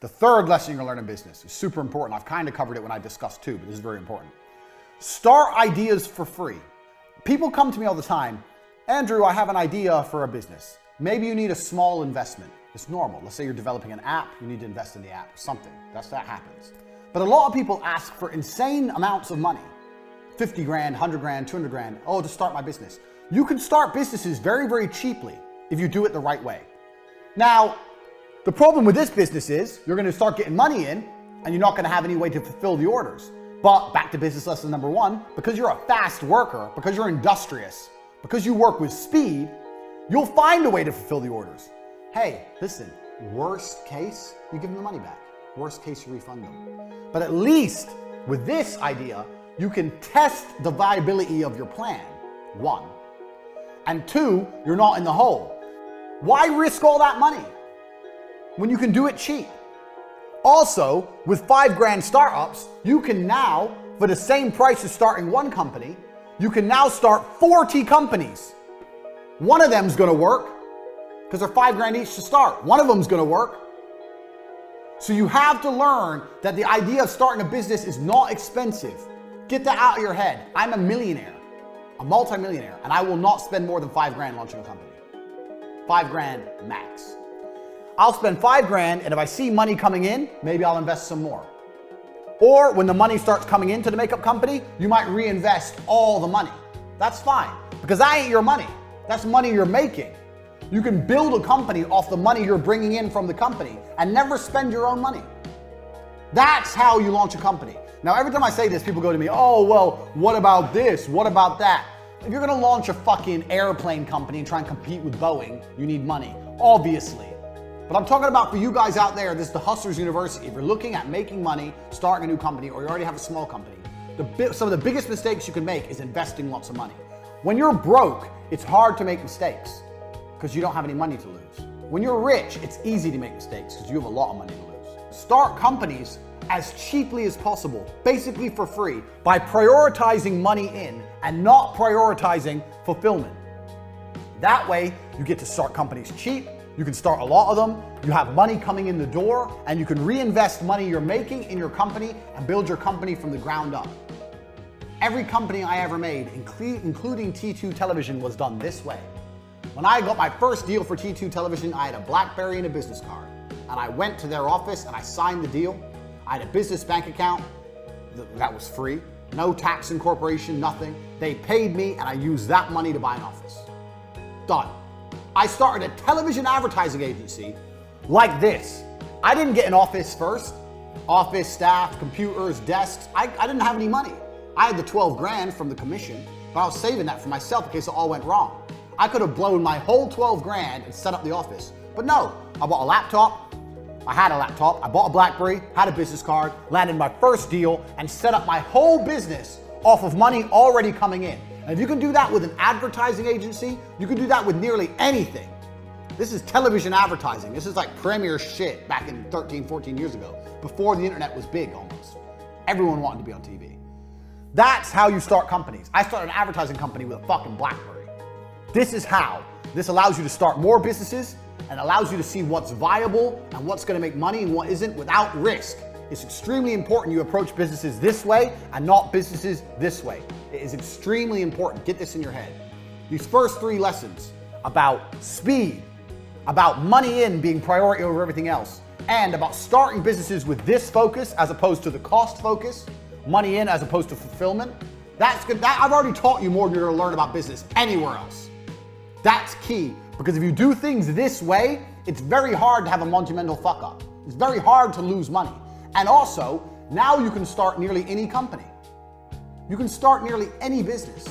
The third lesson you're gonna learn in business is super important. I've kind of covered it when I discussed two, but this is very important. Start ideas for free. People come to me all the time, Andrew, I have an idea for a business. Maybe you need a small investment. It's normal. Let's say you're developing an app, you need to invest in the app, something. That happens. But a lot of people ask for insane amounts of money. 50 grand, 100 grand, 200 grand, oh, to start my business. You can start businesses very, very cheaply if you do it the right way. Now, the problem with this business is you're gonna start getting money in and you're not gonna have any way to fulfill the orders. But back to business lesson number one, because you're a fast worker, because you're industrious, because you work with speed, you'll find a way to fulfill the orders. Hey, listen, worst case, you give them the money back. Worst case, you refund them. But at least with this idea, you can test the viability of your plan, one. And two, you're not in the hole. Why risk all that money when you can do it cheap? Also, with 5 grand startups, you can now, for the same price as starting one company, you can now start 40 companies. One of them's gonna work, because they're 5 grand each to start. One of them's gonna work. So you have to learn that the idea of starting a business is not expensive. Get that out of your head. I'm a millionaire, a multi-millionaire, and I will not spend more than 5 grand launching a company. 5 grand max. I'll spend 5 grand, and if I see money coming in, maybe I'll invest some more. Or when the money starts coming into the makeup company, you might reinvest all the money. That's fine, because that ain't your money. That's money you're making. You can build a company off the money you're bringing in from the company and never spend your own money. That's how you launch a company. Now, every time I say this, people go to me, oh, well, what about this? What about that? If you're gonna launch a fucking airplane company and try and compete with Boeing, you need money, obviously. But I'm talking about for you guys out there, this is the Hustlers University. If you're looking at making money, starting a new company, or you already have a small company, some of the biggest mistakes you can make is investing lots of money. When you're broke, it's hard to make mistakes because you don't have any money to lose. When you're rich, it's easy to make mistakes because you have a lot of money to lose. Start companies as cheaply as possible, basically for free, by prioritizing money in and not prioritizing fulfillment. That way, you get to start companies cheap, you can start a lot of them, you have money coming in the door, and you can reinvest money you're making in your company and build your company from the ground up. Every company I ever made, including T2 Television, was done this way. When I got my first deal for T2 Television, I had a BlackBerry and a business card. And I went to their office and I signed the deal. I had a business bank account that was free, no tax incorporation, nothing. They paid me and I used that money to buy an office. Done. I started a television advertising agency like this. I didn't get an office first. Office, staff, computers, desks. I didn't have any money. I had the 12 grand from the commission, but I was saving that for myself in case it all went wrong. I could have blown my whole 12 grand and set up the office. But no, I bought a laptop. I had a laptop. I bought a BlackBerry, had a business card, landed my first deal, and set up my whole business off of money already coming in. And if you can do that with an advertising agency, you can do that with nearly anything. This is television advertising. This is like premier shit back in 13, 14 years ago, before the internet was big almost. Everyone wanted to be on TV. That's how you start companies. I started an advertising company with a fucking BlackBerry. This is how. This allows you to start more businesses and allows you to see what's viable and what's gonna make money and what isn't without risk. It's extremely important you approach businesses this way and not businesses this way. It is extremely important. Get this in your head. These first 3 lessons about speed, about money in being priority over everything else, and about starting businesses with this focus as opposed to the cost focus, money in as opposed to fulfillment, that's good. I've already taught you more than you're gonna learn about business anywhere else. That's key, because if you do things this way, it's very hard to have a monumental fuck up. It's very hard to lose money. And also, now you can start nearly any company. You can start nearly any business.